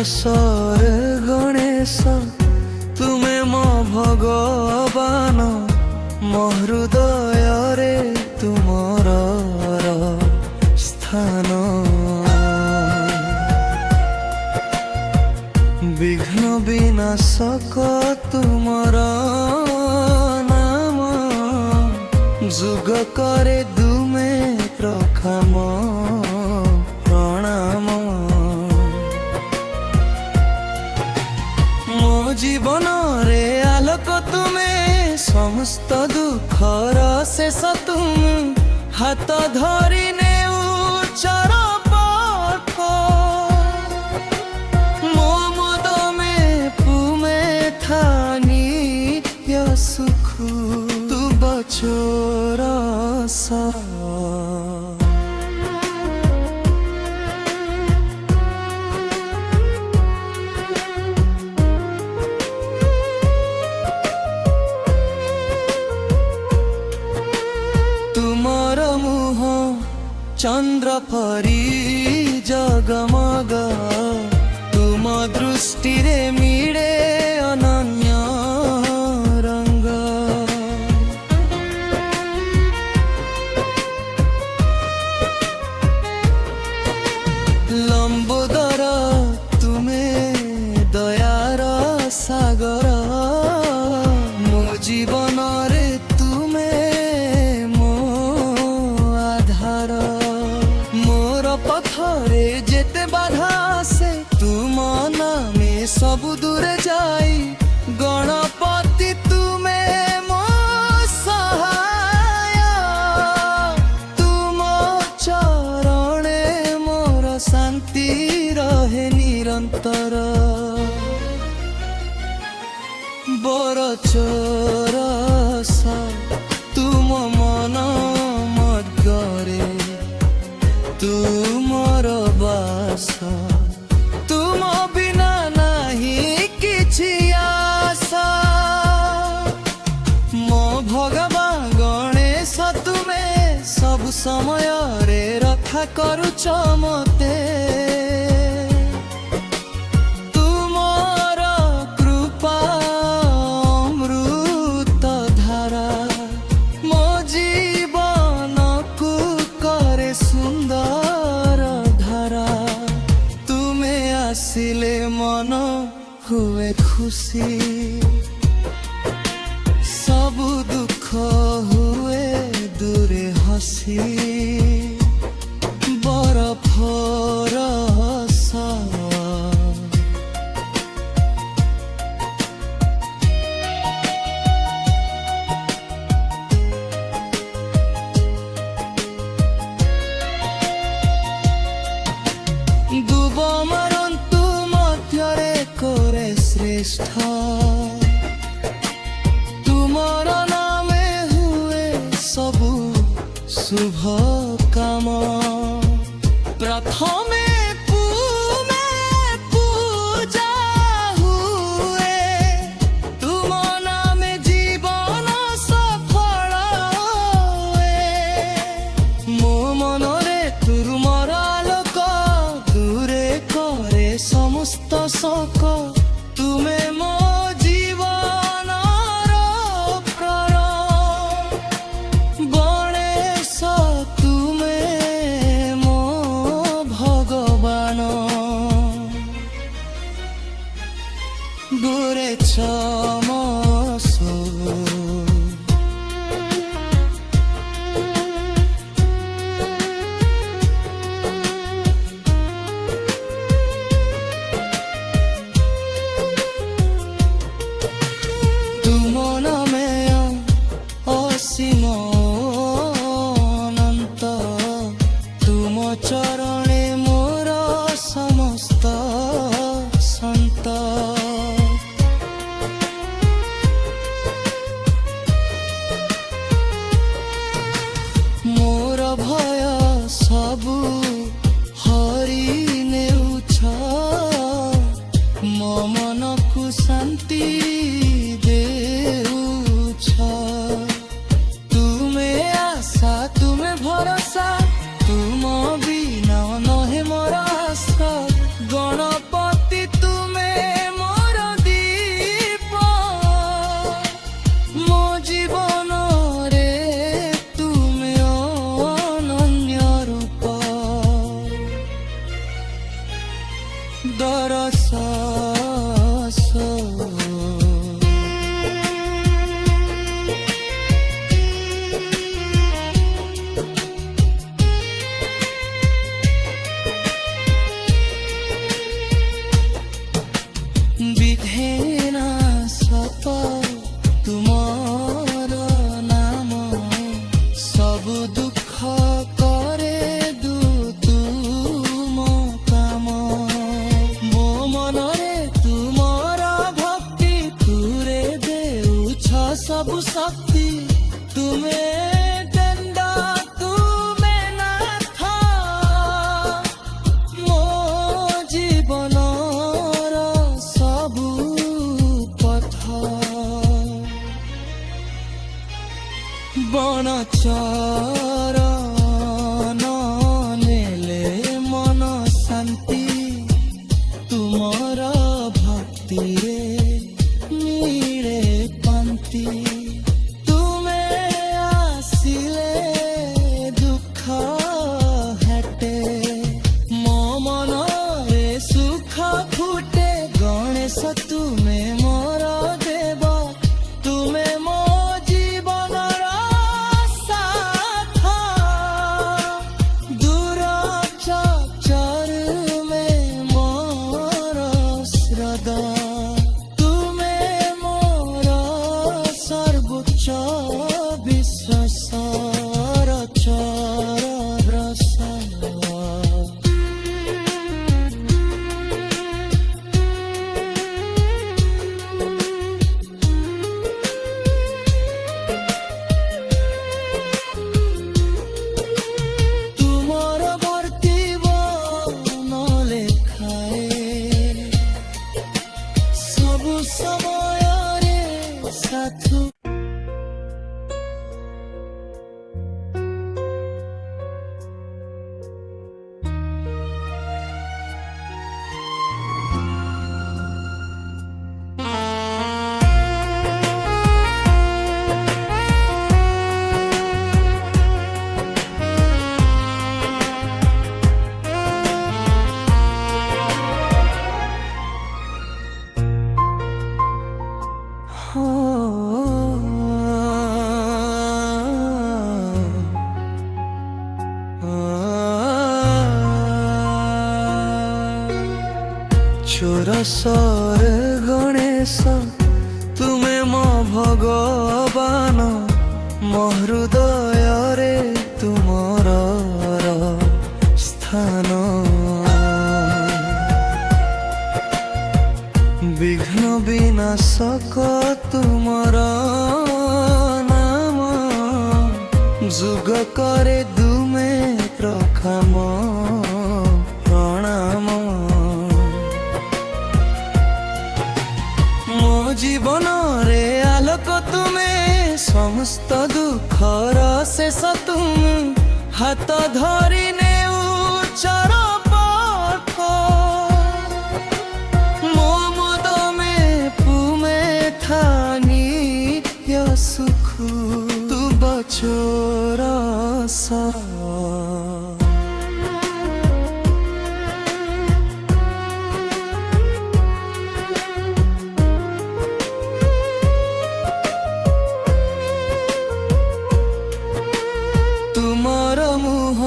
ସରେ ଗଣେଶ ତୁମେ ମୋ ଭଗବାନ, ମୋ ହୃଦୟରେ ତୁମର ସ୍ଥାନ। ବିଘ୍ନ ବିନାଶକ ତୁମର ନାମ, ଯୁଗ କରେ ତୁମେ ପ୍ରଖାମ ପ୍ରଣାମ। ମୋ ଜୀବନରେ ଆଲୋକ ତୁମେ, ସମସ୍ତ ଦୁଃଖର ଶେଷ ତୁମେ, ହାତ ଧରି ନେଉଚର ପଥ। ମୋ ମଦ ମେ ପୁମେ था नित्य सुख, तू बचोर सा। तुमर मुह चंद्र परी जगमग, तुम दृष्टि रे मिले अनन्य रंग। लंबोदर तुमे दयार सागर, मो जीवन रे तुमे मो आधार। मोर पथरे जेते बाधा से तुम नामे सब दूरे जाई, गणपति तुमे मो सहाय। तुम चरणे मोर शांति रहे निरंतर। बर चोर सा तुम मन मध्य, तुमर बास, तुम बिना नहीं किछि आशा। मो भगवान गणेश तुमे सब समय रे रक्षा करुच मते। तुमर कृपा अमृत धारा, मो जीवन को करे सुंदर धारा। तुमे आसिले मन हुए खुशी, सब दुख हुए दूरे हसी। बरफर सा दुब मरंतु मध्यरे करे श्रेष्ठ, तुमर नामे हुए सबु शुभ काम। प्रथमे तुमे पूजा हुए, तुम नामे जीवन सफल हुए। मो मनरे तुमर आलोक, दूरे करे समस्त शोक। तुमे मो जीवन प्राण, गणेश तुमे मो भगवान। ତୁମର ନାମ ସବୁ ଦୁଃଖ କରେ ତୁମ କାମ ମୋ ମନରେ ତୁମର ଭକ୍ତି ତୁରେ ଦେଉଛ ସବୁ ଶକ୍ତି ତୁମେ ଦଣ୍ଡ ତୁମେ ନାଥ ମୋ ଜୀବନର ସବୁ ପଥ ବଣ ଚରଣ ନେଲେ ମନ ଶାନ୍ତି ତୁମର ଭକ୍ତିରେ ମିଳେ ଶାନ୍ତି ତୁମେ ଆସିଲେ ଦୁଃଖ ହଟେ ମୋ ମନରେ ସୁଖ ଫୁଟେ ଗଣେଶ ତୁମେ ମୋର ଦେବ ତୁମେ ମୋ ଜୀବନର ସାଥ ଦୂର ଚରୁ ମେ ମୋର ଶ୍ରଦ୍ଧା ତୁମେ ମୋର ସର୍ବୋଚ୍ଚ ବିଶ୍ୱାସର ଚରବ୍ରସ ତୁମର ବର୍ତ୍ତିବ ଲେଖାଏ ସବୁ ସମୟରେ ସାଥୁ ଚୋରସର ଗଣେଶ ତୁମେ ମୋ ଭଗବାନ ମୋ ହୃଦୟରେ ତୁମର ସ୍ଥାନ ବିଘ୍ନ ବିନାଶକ ତୁମର ନାମ ଯୁଗ କରେ ତୁମେ ପ୍ରଖାମ ପ୍ରଣାମ ମୋ ଜୀବନରେ ଆଲୋକ ତୁମେ ସମସ୍ତ ଦୁଃଖର ଶେଷ ତୁମେ ହାତ ଧରି ନେଉଚର ପଥ ମୋ ମଦ ମେ ପୁମେ ଥାନି ସୁଖ ତୁ ବଚୋର ତୁମର ମୁହ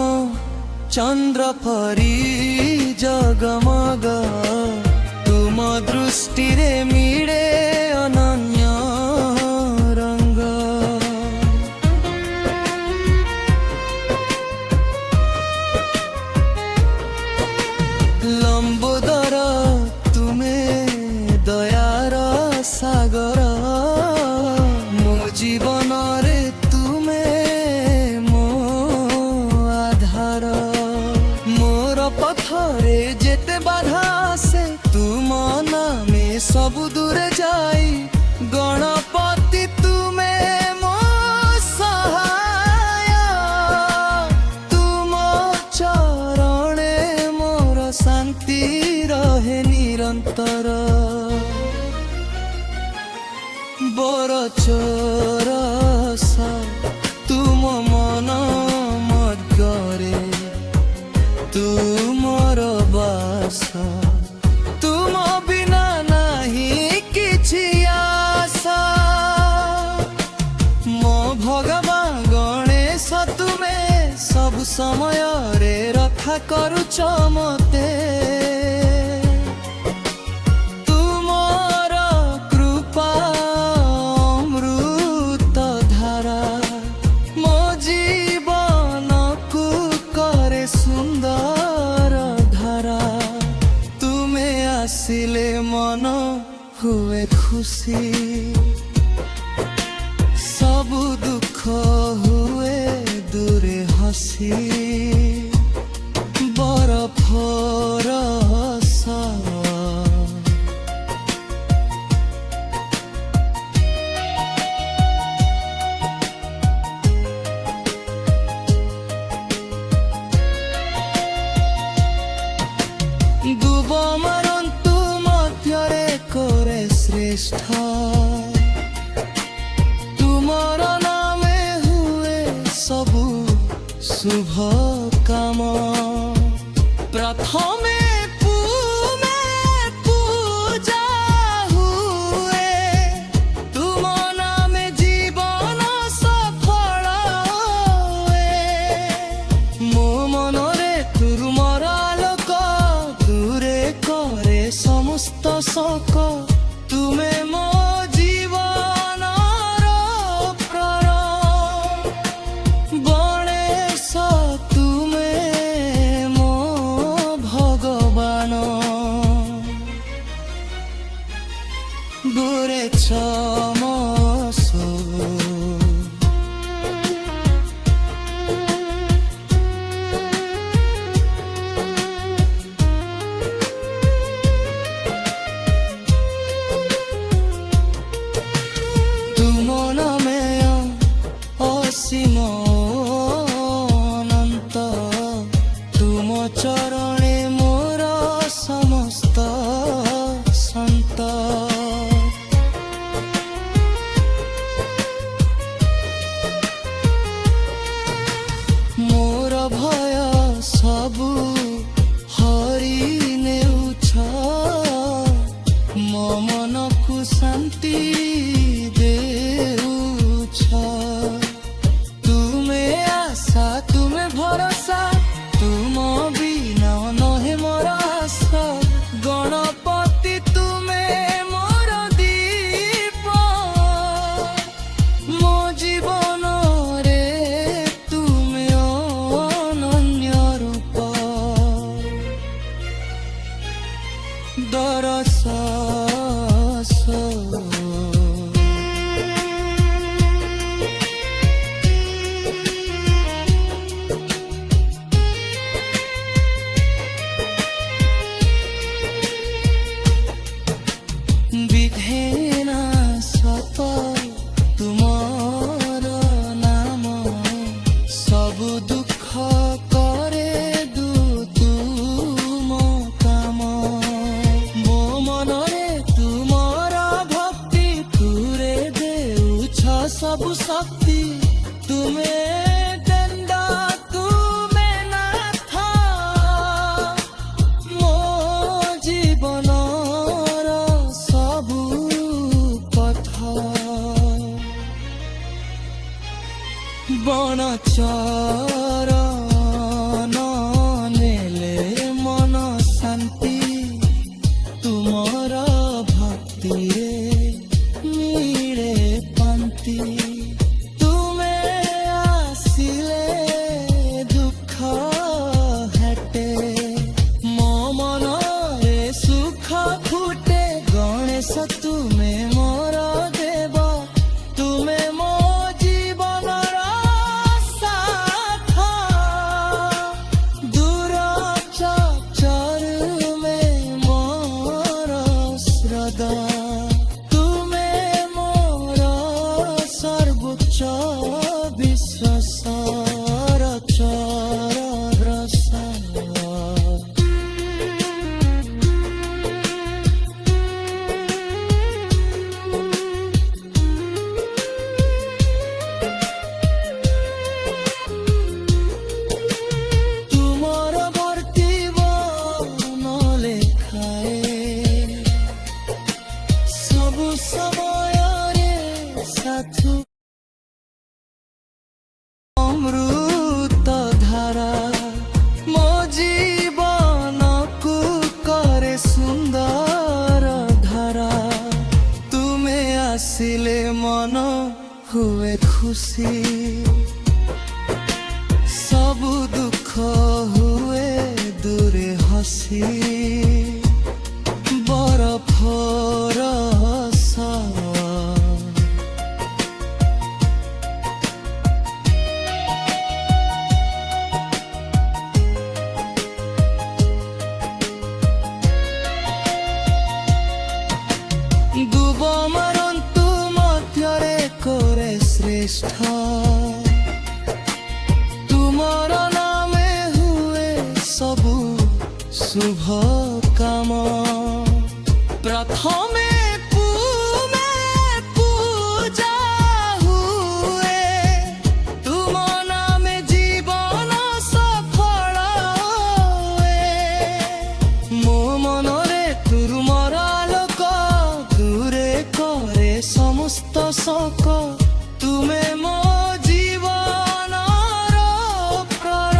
ଚନ୍ଦ୍ର ପରି ଜଗମଗ ତୁମ ଦୃଷ୍ଟିରେ ମିଳେ ଅନନ୍ୟ ରଙ୍ଗ ଲମ୍ବୋଦର ତୁମେ ଦୟାର ସାଗର ମୋ ଜୀବନରେ ତୁମେ ମୋର ପଥରେ ଯେତେ ବାଧା ଆସେ ତୁମ ନାମେ ସବୁ ଦୂରେ ଯାଇ ଗଣପତି ତୁମେ ମୋ ସହାୟ ତୁମ ଚରଣେ ମୋର ଶାନ୍ତି ରହେ ନିରନ୍ତର ବର ଚୋରସ ତୁମ ମନ ମଧ୍ୟରେ ତୁମର ବାସ ତୁମ ବିନା ନାହିଁ କିଛି ଆଶା ମୋ ଭଗବାନ ଗଣେଶ ତୁମେ ସବୁ ସମୟରେ ରକ୍ଷା କରୁଛ ମତେ ତୁମର କୃପା ଅମୃତ ଖୁସି ବରଫର ଦୁବ ମାରନ୍ତୁ ମଧ୍ୟରେ କରେ ଶ୍ରେଷ୍ଠ ତୁମର ନାମେ ହୁଏ ସବୁ শুভ কাম প্রথমে তুমে পূজা হুয়ে তুম নামে জীবন সফল হুয়ে মো মনরে তুমর আলোক দূরে করে সমস্ত শোক তুমে মো বুড়ে ছমসো তুম নামে অসীম অনন্ত তুম চরণে মোর সমস্ত সন্ত মোর ভয় সবু হরি নেউছ মো মনকু শান্তি দেউছ তুমে আশা তুমে ভরসা তুম বিনা নহে মোর আশা গণপতি তুমে মোর দীপ মো জীবন দরস বিঘেনা সত তুমর নাম সবু দুঃখ করে তুম কাম মো মনরে তুমর ভক্তি তুরে দেউছ সবু শক্তি তুমে দণ্ড তুমে নাথ মো জীবনর সবু পথ বন চরণ নেলে মন শান্তি তুমর ভক্তিরে মিলে পান্তি তুমে আসিলে দুঃখ হেটে মো মনরে সুখ ফুটে গণেশ তুমে মোর দেব তুমে মো জীবনর সাথ দূর চরমে মোর শ্রদ্ধা তুমে মোর সর্বোচ্চ বিশ্বাসর চরসা তুমর বর্তিব নলেখায়ে সবু সমୟରେ সাথু অমৃত ধারা মো জীবনকু করে সুন্দর ধারা তুমে আসিলে মন হুয়ে খুশি সবু দুঃখ হুয়ে দূরে হসি বরফর শ্রেষ্ঠ তুমর নামে হুয়ে সবু শুভ কাম প্রথমে তুমে পূজা হুয়ে তুম নামে জীবন সফল হুয়ে ମୋ ମନରେ ତୁମର ଆଲୋକ ଦୂରେ କରେ ସମସ୍ତ ଶୋକ ତୁମେ ମୋ ଜୀବନର ପ୍ରାଣ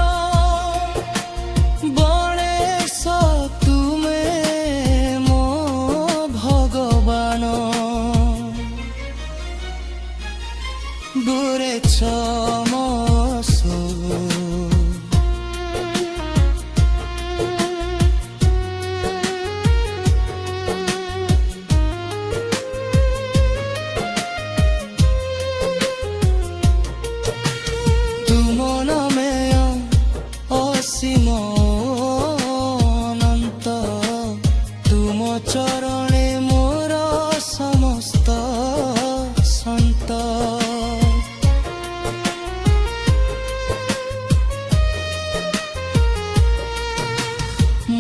ଗଣେଶ ତୁମେ ମୋ ଭଗବାନ ବୁରେଛ ମୋ ସୋ তুম নামে অসীম অনন্ত তুম চরণে মোর সমস্ত সন্ত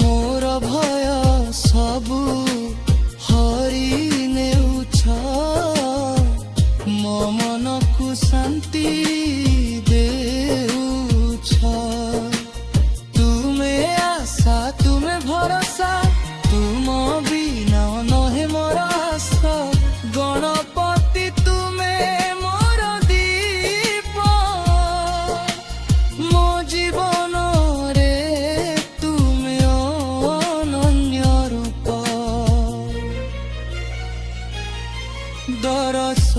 মোর ভয় সবু হরি নেউছ ମୋ ମନକୁ ଶାନ୍ତି ଦେଉଛ ତୁମେ ଆଶା ତୁମେ ଭରସା ତୁମ ବିନା ନହେ ମୋର ଆଶା ଗଣପତି ତୁମେ ମୋର ଦୀପ ମୋ ଜୀବନରେ ତୁମେ ଅନନ୍ୟ ରୂପ ଦରସ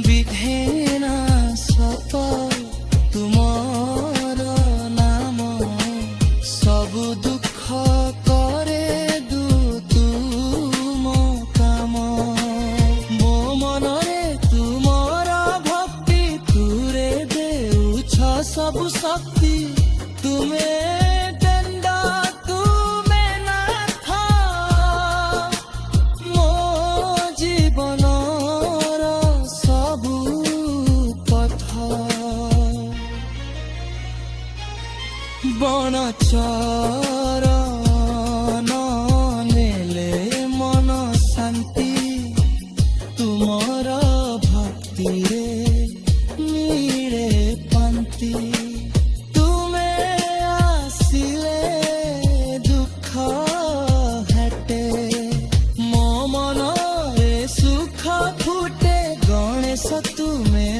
বিঘেনা সপ তুমর নাম সবু দুঃখ করে দু তুম কাম ମୋ ମନରେ ତୁମର ଭକ୍ତି ତୁରେ ଦେଉଛ ସବୁ ଶକ୍ତି ତୁମେ ଦଣ୍ଡ ତୁମେ ନାଥ ମୋ ଜୀବନର ସବୁ ପଥ ବଣ ଚରଣ ନେଲେ ମନ ଶାନ୍ତି ତୁମର ଭକ୍ତିରେ ମିଳେ ପାନ୍ତି ତୁମେ ଆସିଲେ ଦୁଃଖ ହଟେ ମୋ ମନରେ ସୁଖ ଫୁଟେ ଗଣେଶ ତୁମେ